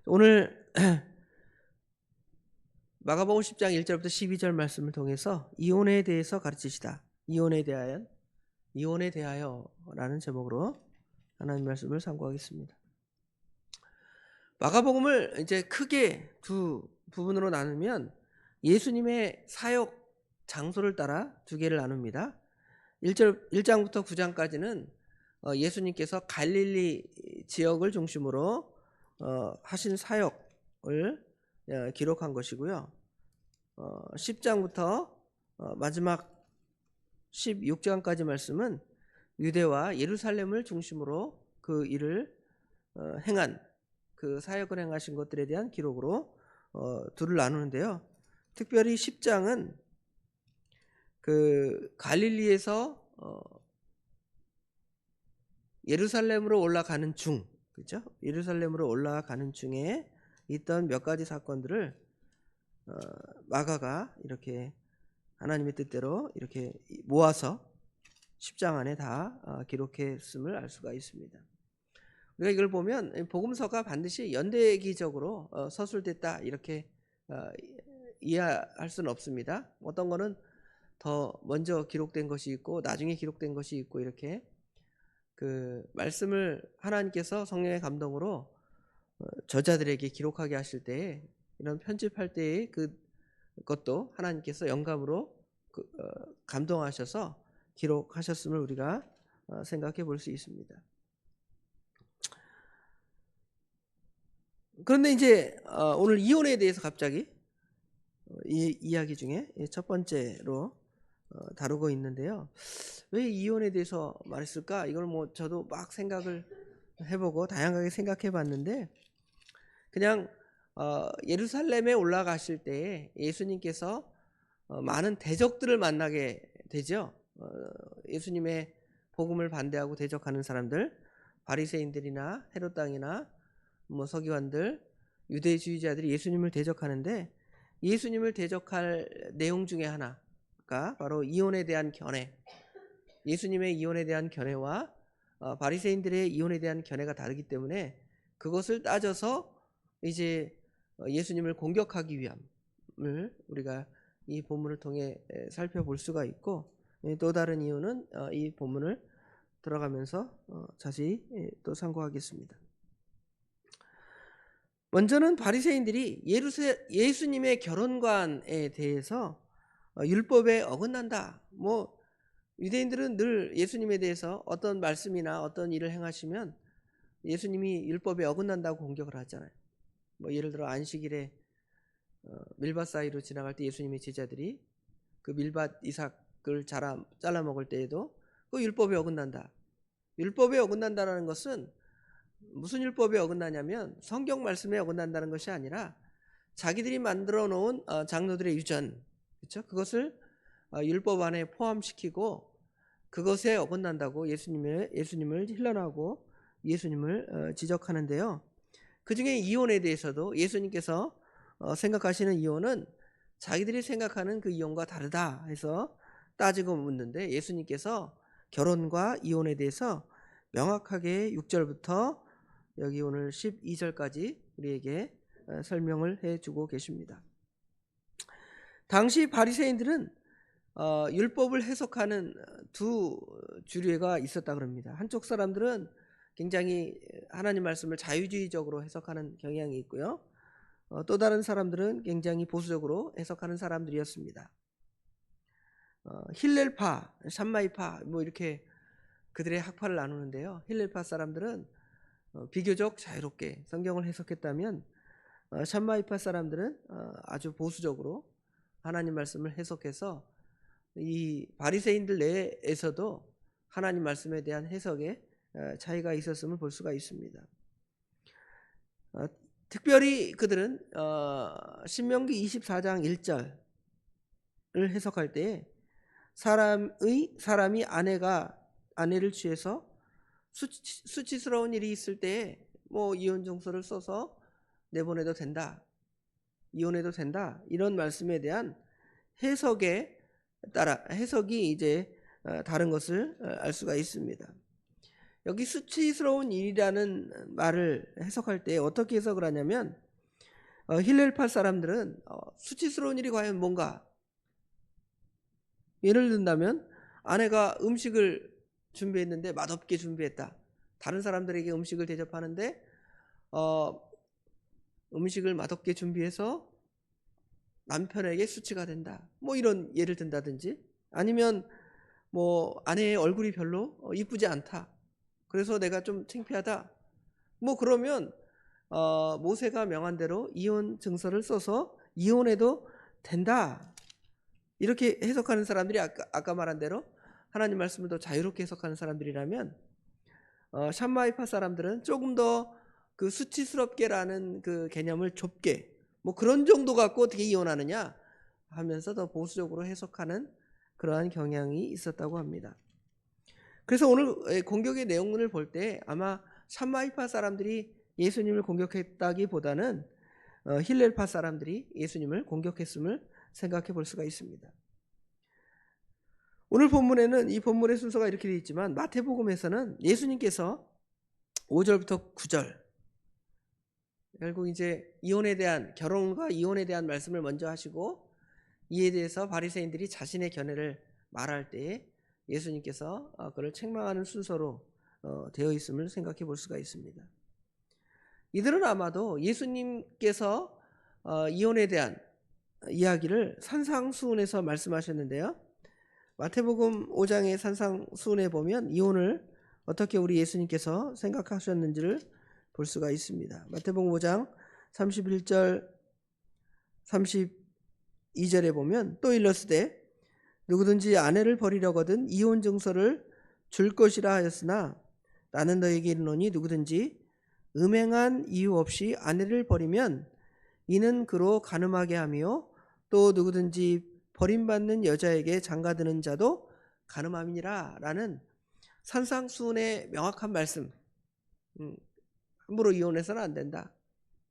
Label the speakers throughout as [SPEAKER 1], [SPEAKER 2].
[SPEAKER 1] 오늘 마가복음 10장 1절부터 12절 말씀을 통해서 이혼에 대해서 가르치시다. 이혼에 대하여라는 제목으로 하나님 말씀을 상고하겠습니다. 마가복음을 이제 크게 두 부분으로 나누면 예수님의 사역 장소를 따라 두 개를 나눕니다. 1장부터 9장까지는 예수님께서 갈릴리 지역을 중심으로 하신 사역을 기록한 것이고요. 10장부터 마지막 16장까지 말씀은 유대와 예루살렘을 중심으로 그 일을 행한 그 사역을 행하신 것들에 대한 기록으로 둘을 나누는데요. 특별히 10장은 그 갈릴리에서 예루살렘으로 올라가는 중, 그렇죠? 예루살렘으로 올라가는 중에 있던 몇 가지 사건들을 마가가 이렇게 하나님의 뜻대로 이렇게 모아서 10장 안에 다 기록했음을 알 수가 있습니다. 우리가 이걸 보면 복음서가 반드시 연대기적으로 서술됐다 이렇게 이해할 수는 없습니다. 어떤 거는 더 먼저 기록된 것이 있고 나중에 기록된 것이 있고 이렇게 그 말씀을 하나님께서 성령의 감동으로 저자들에게 기록하게 하실 때에 이런 편집할 때의 그것도 하나님께서 영감으로 감동하셔서 기록하셨음을 우리가 생각해 볼 수 있습니다. 그런데 이제 오늘 이혼에 대해서 갑자기 이 이야기 중에 첫 번째로 다루고 있는데요. 왜 이혼에 대해서 말했을까? 이걸 뭐 저도 막 생각을 해보고 다양하게 생각해 봤는데 그냥 예루살렘에 올라가실 때 예수님께서 많은 대적들을 만나게 되죠. 예수님의 복음을 반대하고 대적하는 사람들, 바리새인들이나 헤롯 당이나 뭐 서기관들, 유대주의자들이 예수님을 대적하는데 예수님을 대적할 내용 중에 하나가 바로 이혼에 대한 견해, 예수님의 이혼에 대한 견해와 바리새인들의 이혼에 대한 견해가 다르기 때문에 그것을 따져서 이제 예수님을 공격하기 위함을 우리가 이 본문을 통해 살펴볼 수가 있고, 또 다른 이유는 이 본문을 들어가면서 자세히 또 상고하겠습니다. 먼저는 바리새인들이 예수님의 결혼관에 대해서 율법에 어긋난다. 뭐 유대인들은 늘 예수님에 대해서 어떤 말씀이나 어떤 일을 행하시면 예수님이 율법에 어긋난다고 공격을 하잖아요. 뭐 예를 들어 안식일에 밀밭 사이로 지나갈 때 예수님의 제자들이 그 밀밭 이삭을 잘라 먹을 때에도 그 율법에 어긋난다. 율법에 어긋난다는 것은 무슨 율법에 어긋나냐면 성경 말씀에 어긋난다는 것이 아니라 자기들이 만들어 놓은 장로들의 유전, 그렇죠? 그것을 율법 안에 포함시키고 그것에 어긋난다고 예수님을 힐난하고 예수님을 지적하는데요. 그 중에 이혼에 대해서도 예수님께서 생각하시는 이혼은 자기들이 생각하는 그 이혼과 다르다 해서 따지고 묻는데 예수님께서 결혼과 이혼에 대해서 명확하게 6절부터 여기 오늘 12절까지 우리에게 설명을 해주고 계십니다. 당시 바리새인들은 율법을 해석하는 두 주류가 있었다 그럽니다. 한쪽 사람들은 굉장히 하나님 말씀을 자유주의적으로 해석하는 경향이 있고요. 또 다른 사람들은 굉장히 보수적으로 해석하는 사람들이었습니다. 힐렐파, 샴마이파 뭐 이렇게 그들의 학파를 나누는데요. 힐렐파 사람들은 비교적 자유롭게 성경을 해석했다면 샴마이파 사람들은 아주 보수적으로 하나님 말씀을 해석해서 이 바리새인들 내에서도 하나님 말씀에 대한 해석에 차이가 있었음을 볼 수가 있습니다. 특별히 그들은 신명기 24장 1절을 해석할 때 사람이 아내를 취해서 수치스러운 일이 있을 때 뭐 이혼 정서를 써서 내보내도 된다, 이혼해도 된다, 이런 말씀에 대한 해석이 이제 다른 것을 알 수가 있습니다. 여기 수치스러운 일이라는 말을 해석할 때 어떻게 해석을 하냐면 힐렐파 사람들은 수치스러운 일이 과연 뭔가, 예를 든다면 아내가 음식을 준비했는데 맛없게 준비했다. 다른 사람들에게 음식을 대접하는데 음식을 맛없게 준비해서 남편에게 수치가 된다. 뭐 이런 예를 든다든지, 아니면 뭐 아내의 얼굴이 별로 이쁘지 않다. 그래서 내가 좀 창피하다. 뭐 그러면 모세가 명한 대로 이혼 증서를 써서 이혼해도 된다. 이렇게 해석하는 사람들이 아까 말한 대로 하나님 말씀을 더 자유롭게 해석하는 사람들이라면, 샴마이파 사람들은 조금 더 그 수치스럽게라는 그 개념을 좁게, 뭐 그런 정도 갖고 어떻게 이혼하느냐 하면서 더 보수적으로 해석하는 그러한 경향이 있었다고 합니다. 그래서 오늘 공격의 내용을 볼 때 아마 샴마이파 사람들이 예수님을 공격했다기보다는 힐렐파 사람들이 예수님을 공격했음을 생각해 볼 수가 있습니다. 오늘 본문에는 이 본문의 순서가 이렇게 되어 있지만, 마태복음에서는 예수님께서 5절부터 9절, 결국 이제 이혼에 대한, 결혼과 이혼에 대한 말씀을 먼저 하시고, 이에 대해서 바리새인들이 자신의 견해를 말할 때 예수님께서 그를 책망하는 순서로 되어 있음을 생각해 볼 수가 있습니다. 이들은 아마도 예수님께서 이혼에 대한 이야기를 산상수훈에서 말씀하셨는데요, 마태복음 5장의 산상수훈에 보면 이혼을 어떻게 우리 예수님께서 생각하셨는지를 볼 수가 있습니다. 마태복음 5장 31절 32절에 보면, 또 일렀으되 누구든지 아내를 버리려거든 이혼 증서를 줄 것이라 하였으나 나는 너에게 이르노니 누구든지 음행한 이유 없이 아내를 버리면 이는 그로 간음하게 하며, 또 누구든지 버림받는 여자에게 장가드는 자도 간음함이니라 라는 산상수훈의 명확한 말씀. 함부로 이혼해서는 안 된다.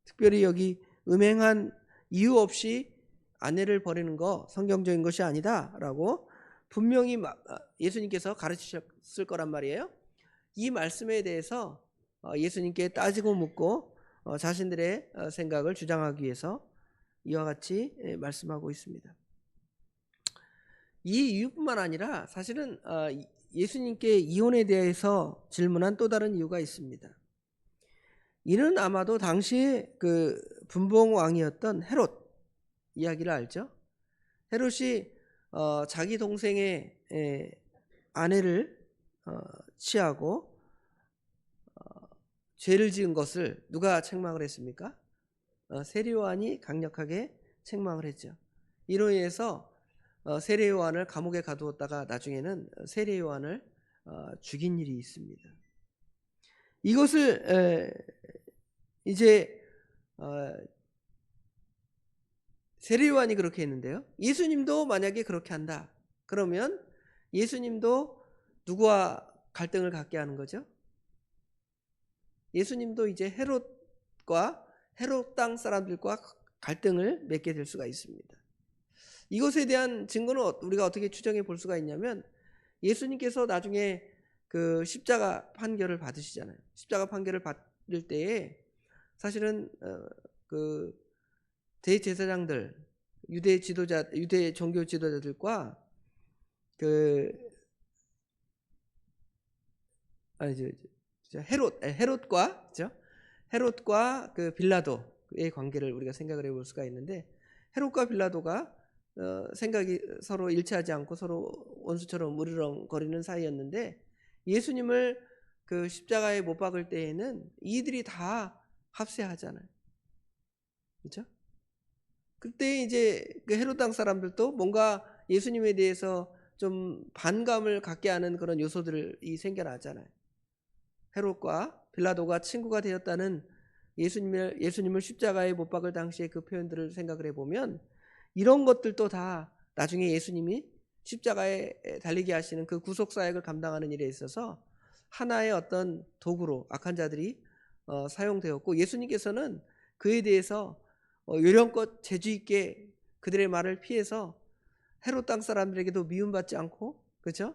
[SPEAKER 1] 특별히 여기 음행한 이유 없이 아내를 버리는 거 성경적인 것이 아니다 라고 분명히 예수님께서 가르치셨을 거란 말이에요. 이 말씀에 대해서 예수님께 따지고 묻고 자신들의 생각을 주장하기 위해서 이와 같이 말씀하고 있습니다. 이 이유뿐만 아니라 사실은 예수님께 이혼에 대해서 질문한 또 다른 이유가 있습니다. 이는 아마도 당시에 그 분봉 왕이었던 헤롯 이야기를 알죠? 헤롯이 자기 동생의 아내를 취하고 죄를 지은 것을 누가 책망을 했습니까? 세례요한이 강력하게 책망을 했죠. 이로 인해서 세례요한을 감옥에 가두었다가 나중에는 세례요한을 죽인 일이 있습니다. 이것을 이제 세례요한이 그렇게 했는데요, 예수님도 만약에 그렇게 한다 그러면 예수님도 누구와 갈등을 갖게 하는 거죠? 예수님도 이제 헤롯 땅 사람들과 갈등을 맺게 될 수가 있습니다. 이것에 대한 증거는 우리가 어떻게 추정해 볼 수가 있냐면, 예수님께서 나중에 그 십자가 판결을 받으시잖아요. 십자가 판결을 받을 때에 사실은 그 대제사장들, 유대 종교 지도자들과 헤롯과 그 빌라도의 관계를 우리가 생각을 해볼 수가 있는데, 헤롯과 빌라도가 생각이 서로 일치하지 않고 서로 원수처럼 으르렁거리는 사이였는데, 예수님을 그 십자가에 못 박을 때에는 이들이 다 합세하잖아요. 그렇죠? 그때 이제 그 헤롯 땅 사람들도 뭔가 예수님에 대해서 좀 반감을 갖게 하는 그런 요소들이 생겨나잖아요. 헤롯과 빌라도가 친구가 되었다는 예수님을 십자가에 못 박을 당시의 그 표현들을 생각을 해보면, 이런 것들도 다 나중에 예수님이 십자가에 달리게 하시는 그 구속사역을 감당하는 일에 있어서 하나의 어떤 도구로 악한 자들이 사용되었고, 예수님께서는 그에 대해서 요령껏 재주 있게 그들의 말을 피해서 헤롯 땅 사람들에게도 미움받지 않고, 그렇죠?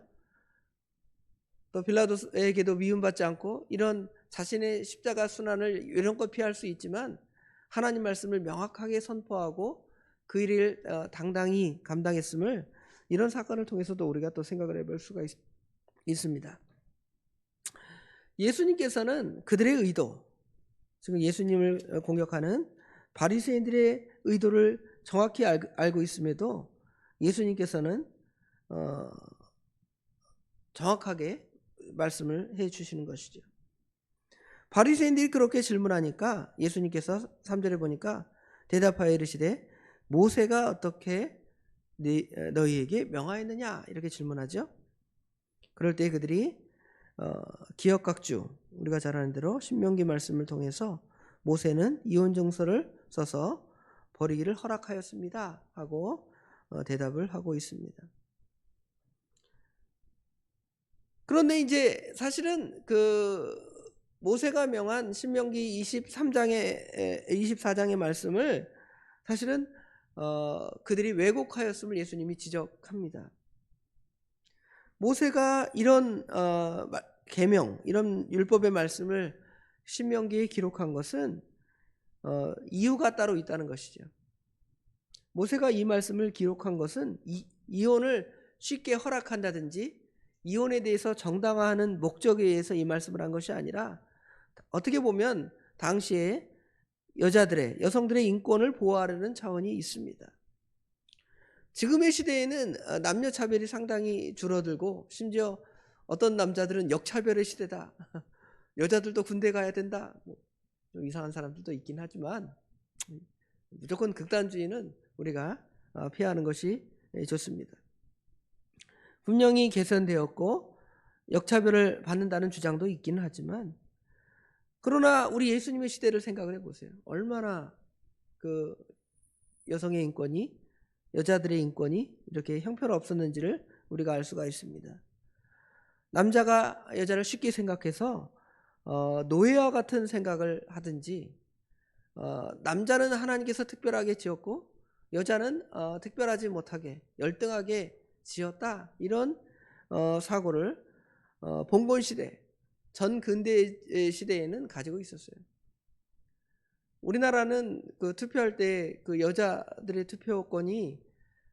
[SPEAKER 1] 또 빌라도에게도 미움받지 않고 이런 자신의 십자가 순환을 요령껏 피할 수 있지만 하나님 말씀을 명확하게 선포하고 그 일을 당당히 감당했음을 이런 사건을 통해서도 우리가 또 생각을 해볼 수가 있습니다. 예수님께서는 그들의 의도, 지금 예수님을 공격하는 바리새인들의 의도를 정확히 알고 있음에도 예수님께서는 정확하게 말씀을 해 주시는 것이죠. 바리새인들이 그렇게 질문하니까 예수님께서 3절에 보니까 대답하여 이르시되 모세가 어떻게 너희에게 명하였느냐 이렇게 질문하죠. 그럴 때 그들이 기역각주, 우리가 잘 아는 대로 신명기 말씀을 통해서 모세는 이혼 정서를 써서 버리기를 허락하였습니다 하고 대답을 하고 있습니다. 그런데 이제 사실은 그 모세가 명한 신명기 24장의 말씀을 사실은 그들이 왜곡하였음을 예수님이 지적합니다. 모세가 이런 계명, 이런 율법의 말씀을 신명기에 기록한 것은 이유가 따로 있다는 것이죠. 모세가 이 말씀을 기록한 것은 이혼을 쉽게 허락한다든지 이혼에 대해서 정당화하는 목적에 의해서 이 말씀을 한 것이 아니라 어떻게 보면 당시에 여성들의 인권을 보호하려는 차원이 있습니다. 지금의 시대에는 남녀 차별이 상당히 줄어들고 심지어 어떤 남자들은 역차별의 시대다. 여자들도 군대 가야 된다. 좀 이상한 사람들도 있긴 하지만 무조건 극단주의는 우리가 피하는 것이 좋습니다. 분명히 개선되었고 역차별을 받는다는 주장도 있긴 하지만 그러나 우리 예수님의 시대를 생각을 해보세요. 얼마나 그 여성의 인권이, 여자들의 인권이 이렇게 형편없었는지를 우리가 알 수가 있습니다. 남자가 여자를 쉽게 생각해서 노예와 같은 생각을 하든지 남자는 하나님께서 특별하게 지었고 여자는 특별하지 못하게 열등하게 지었다, 이런 사고를 봉건 시대, 전 근대 시대에는 가지고 있었어요. 우리나라는 그 투표할 때 그 여자들의 투표권이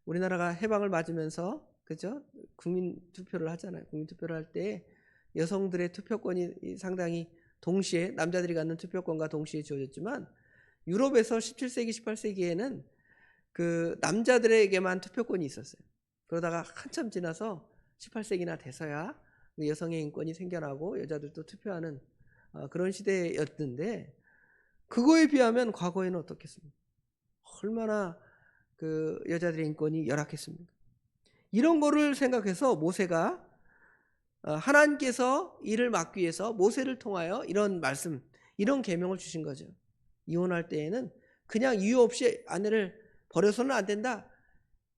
[SPEAKER 1] 우리나라가 해방을 맞으면서 그죠? 국민 투표를 하잖아요. 국민 투표를 할 때 여성들의 투표권이 상당히 동시에 남자들이 갖는 투표권과 동시에 주어졌지만 유럽에서 17세기, 18세기에는 그 남자들에게만 투표권이 있었어요. 그러다가 한참 지나서 18세기나 돼서야 여성의 인권이 생겨나고 여자들도 투표하는 그런 시대였는데 그거에 비하면 과거에는 어떻겠습니까? 얼마나 그 여자들의 인권이 열악했습니까? 이런 거를 생각해서 모세가 하나님께서 이를 막기 위해서 모세를 통하여 이런 말씀, 이런 계명을 주신 거죠. 이혼할 때에는 그냥 이유 없이 아내를 버려서는 안 된다.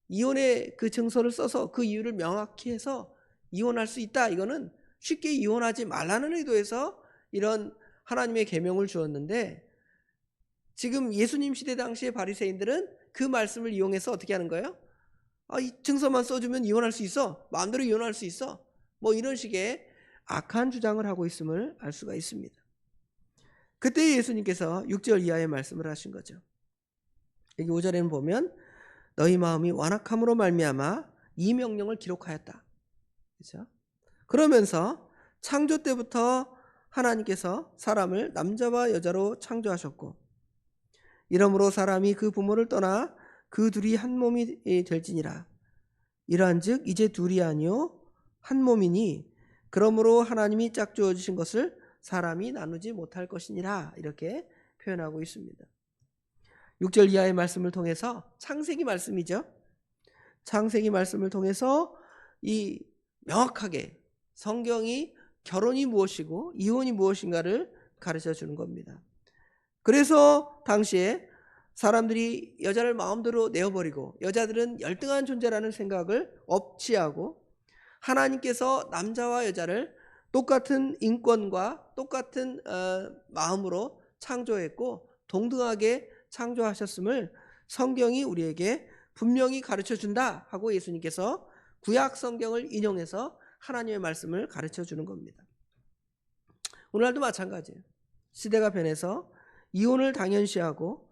[SPEAKER 1] 이혼의 그 증서를 써서 그 이유를 명확히 해서 이혼할 수 있다. 이거는 쉽게 이혼하지 말라는 의도에서 이런 하나님의 계명을 주었는데 지금 예수님 시대 당시의 바리새인들은 그 말씀을 이용해서 어떻게 하는 거예요? 이 증서만 써주면 이혼할 수 있어. 마음대로 이혼할 수 있어. 뭐 이런 식의 악한 주장을 하고 있음을 알 수가 있습니다. 그때 예수님께서 6절 이하의 말씀을 하신 거죠. 여기 5절에는 보면 너희 마음이 완악함으로 말미암아 이 명령을 기록하였다. 그렇죠? 그러면서 창조 때부터 하나님께서 사람을 남자와 여자로 창조하셨고 이러므로 사람이 그 부모를 떠나 그 둘이 한 몸이 될지니라. 이러한즉 이제 둘이 아니요 한 몸이니 그러므로 하나님이 짝지어 주신 것을 사람이 나누지 못할 것이니라. 이렇게 표현하고 있습니다. 6절 이하의 말씀을 통해서 창세기 말씀이죠. 창세기 말씀을 통해서 이 명확하게 성경이 결혼이 무엇이고 이혼이 무엇인가를 가르쳐 주는 겁니다. 그래서 당시에 사람들이 여자를 마음대로 내어버리고 여자들은 열등한 존재라는 생각을 없이하고 하나님께서 남자와 여자를 똑같은 인권과 똑같은 마음으로 창조했고 동등하게 창조하셨음을 성경이 우리에게 분명히 가르쳐 준다 하고 예수님께서 구약 성경을 인용해서 하나님의 말씀을 가르쳐 주는 겁니다. 오늘날도 마찬가지예요. 시대가 변해서 이혼을 당연시하고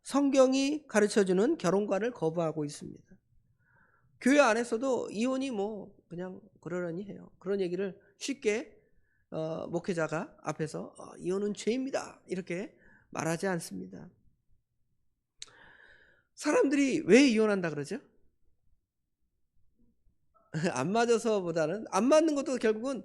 [SPEAKER 1] 성경이 가르쳐주는 결혼관을 거부하고 있습니다. 교회 안에서도 이혼이 뭐 그냥 그러려니 해요. 그런 얘기를 쉽게 목회자가 앞에서 이혼은 죄입니다 이렇게 말하지 않습니다. 사람들이 왜 이혼한다 그러죠? 안 맞아서보다는, 안 맞는 것도 결국은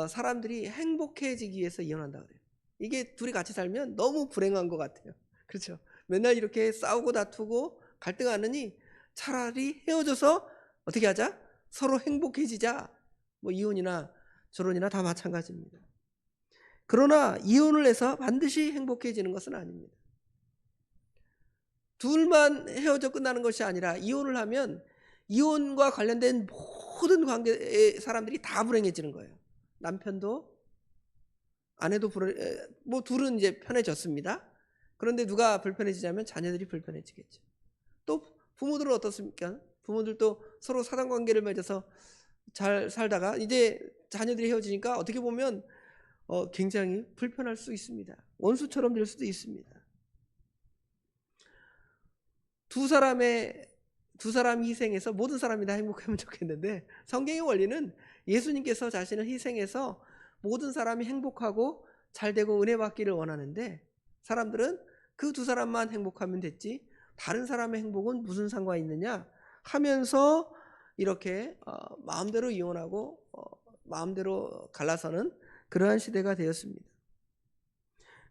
[SPEAKER 1] 사람들이 행복해지기 위해서 이혼한다 그래요. 이게 둘이 같이 살면 너무 불행한 것 같아요. 그렇죠? 맨날 이렇게 싸우고 다투고 갈등하느니 차라리 헤어져서 어떻게 하자? 서로 행복해지자. 뭐 이혼이나 결혼이나 다 마찬가지입니다. 그러나 이혼을 해서 반드시 행복해지는 것은 아닙니다. 둘만 헤어져 끝나는 것이 아니라 이혼을 하면 이혼과 관련된 모든 관계의 사람들이 다 불행해지는 거예요. 남편도 아내도 뭐 둘은 이제 편해졌습니다. 그런데 누가 불편해지자면 자녀들이 불편해지겠죠. 또 부모들은 어떻습니까? 부모들도 서로 사단관계를 맺어서 잘 살다가 이제 자녀들이 헤어지니까 어떻게 보면 굉장히 불편할 수 있습니다. 원수처럼 될 수도 있습니다. 두 사람이 희생해서 모든 사람이 다 행복하면 좋겠는데, 성경의 원리는 예수님께서 자신을 희생해서 모든 사람이 행복하고 잘되고 은혜 받기를 원하는데, 사람들은 그 두 사람만 행복하면 됐지 다른 사람의 행복은 무슨 상관이 있느냐 하면서 이렇게 마음대로 이혼하고 마음대로 갈라서는 그러한 시대가 되었습니다.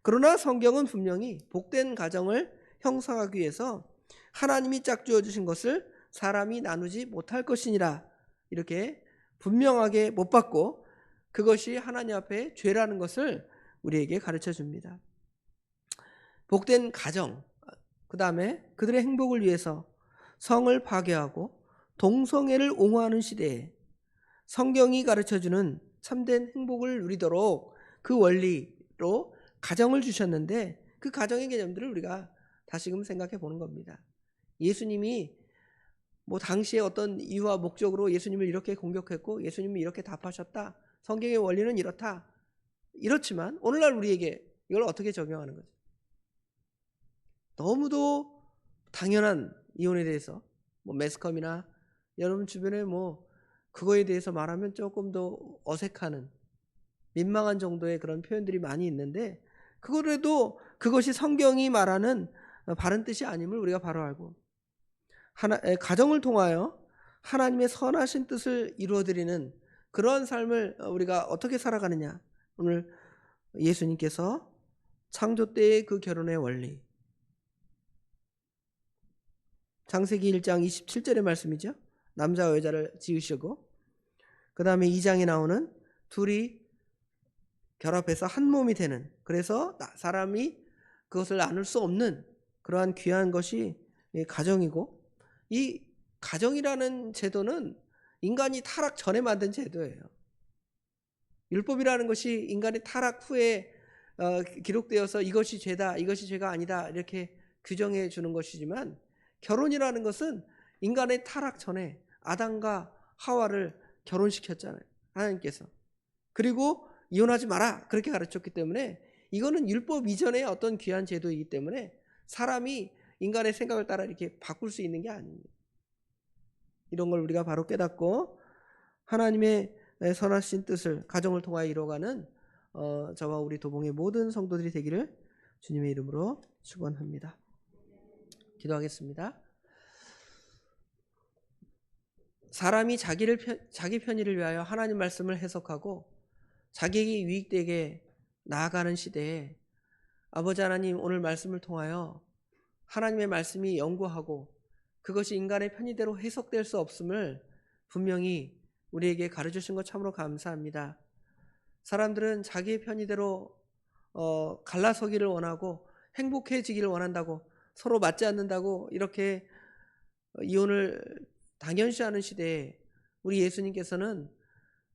[SPEAKER 1] 그러나 성경은 분명히 복된 가정을 형성하기 위해서 하나님이 짝지어 주신 것을 사람이 나누지 못할 것이니라 이렇게 분명하게 못 받고, 그것이 하나님 앞에 죄라는 것을 우리에게 가르쳐 줍니다. 복된 가정, 그 다음에 그들의 행복을 위해서 성을 파괴하고 동성애를 옹호하는 시대에 성경이 가르쳐주는 참된 행복을 누리도록 그 원리로 가정을 주셨는데, 그 가정의 개념들을 우리가 다시금 생각해 보는 겁니다. 예수님이 뭐 당시에 어떤 이유와 목적으로 예수님을 이렇게 공격했고 예수님이 이렇게 답하셨다, 성경의 원리는 이렇다, 이렇지만 오늘날 우리에게 이걸 어떻게 적용하는 거죠? 너무도 당연한 이혼에 대해서 뭐 매스컴이나 여러분 주변에 뭐 그거에 대해서 말하면 조금 더 어색하는 민망한 정도의 그런 표현들이 많이 있는데, 그거라도 그것이 성경이 말하는 바른 뜻이 아님을 우리가 바로 알고, 가정을 통하여 하나님의 선하신 뜻을 이루어드리는 그런 삶을 우리가 어떻게 살아가느냐, 오늘 예수님께서 창조 때의 그 결혼의 원리, 창세기 1장 27절의 말씀이죠. 남자와 여자를 지으시고, 그 다음에 2장에 나오는 둘이 결합해서 한 몸이 되는, 그래서 사람이 그것을 나눌 수 없는 그러한 귀한 것이 가정이고, 이 가정이라는 제도는 인간이 타락 전에 만든 제도예요. 율법이라는 것이 인간의 타락 후에 기록되어서 이것이 죄다, 이것이 죄가 아니다 이렇게 규정해 주는 것이지만, 결혼이라는 것은 인간의 타락 전에 아담과 하와를 결혼시켰잖아요, 하나님께서. 그리고 이혼하지 마라 그렇게 가르쳤기 때문에 이거는 율법 이전의 어떤 귀한 제도이기 때문에 사람이 인간의 생각을 따라 이렇게 바꿀 수 있는 게 아닙니다. 이런 걸 우리가 바로 깨닫고 하나님의 선하신 뜻을 가정을 통하여 이루어가는 저와 우리 도봉의 모든 성도들이 되기를 주님의 이름으로 축원합니다. 기도하겠습니다. 사람이 자기 편의를 위하여 하나님 말씀을 해석하고 자기에게 유익되게 나아가는 시대에 아버지 하나님, 오늘 말씀을 통하여 하나님의 말씀이 연구하고 그것이 인간의 편의대로 해석될 수 없음을 분명히 우리에게 가르쳐주신 것 참으로 감사합니다. 사람들은 자기의 편의대로 갈라서기를 원하고 행복해지기를 원한다고, 서로 맞지 않는다고 이렇게 이혼을 당연시하는 시대에 우리 예수님께서는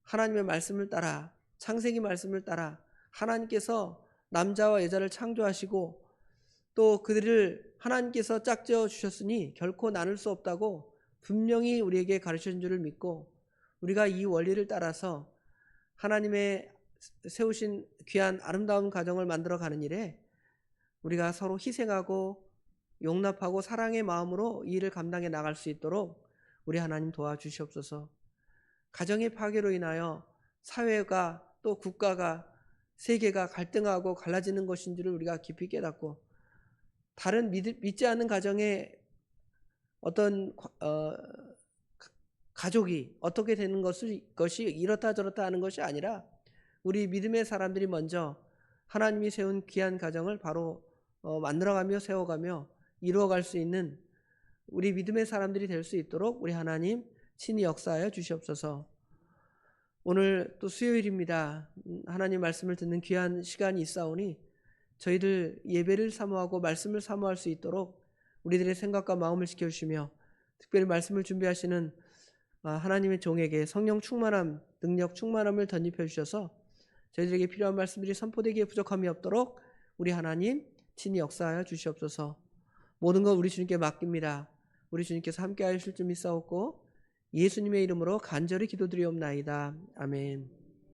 [SPEAKER 1] 하나님의 말씀을 따라, 창세기 말씀을 따라 하나님께서 남자와 여자를 창조하시고 또 그들을 하나님께서 짝지어 주셨으니 결코 나눌 수 없다고 분명히 우리에게 가르쳐 준 줄을 믿고, 우리가 이 원리를 따라서 하나님의 세우신 귀한 아름다운 가정을 만들어 가는 일에 우리가 서로 희생하고 용납하고 사랑의 마음으로 이 일을 감당해 나갈 수 있도록 우리 하나님 도와주시옵소서. 가정의 파괴로 인하여 사회가 또 국가가 세계가 갈등하고 갈라지는 것인 줄을 우리가 깊이 깨닫고 다른 믿지 않는 가정의 어떤 가족이 어떻게 되는 것이 이렇다 저렇다 하는 것이 아니라 우리 믿음의 사람들이 먼저 하나님이 세운 귀한 가정을 바로 만들어가며 세워가며 이루어갈 수 있는 우리 믿음의 사람들이 될 수 있도록 우리 하나님 친히 역사하여 주시옵소서. 오늘 또 수요일입니다. 하나님 말씀을 듣는 귀한 시간이 있사오니 저희들 예배를 사모하고 말씀을 사모할 수 있도록 우리들의 생각과 마음을 지켜주시며 특별히 말씀을 준비하시는 하나님의 종에게 성령 충만함, 능력 충만함을 덧입혀 주셔서 저희들에게 필요한 말씀들이 선포되기에 부족함이 없도록 우리 하나님 친히 역사하여 주시옵소서. 모든 것 우리 주님께 맡깁니다. 우리 주님께서 함께 하실 줄 믿사옵고 예수님의 이름으로 간절히 기도드리옵나이다. 아멘.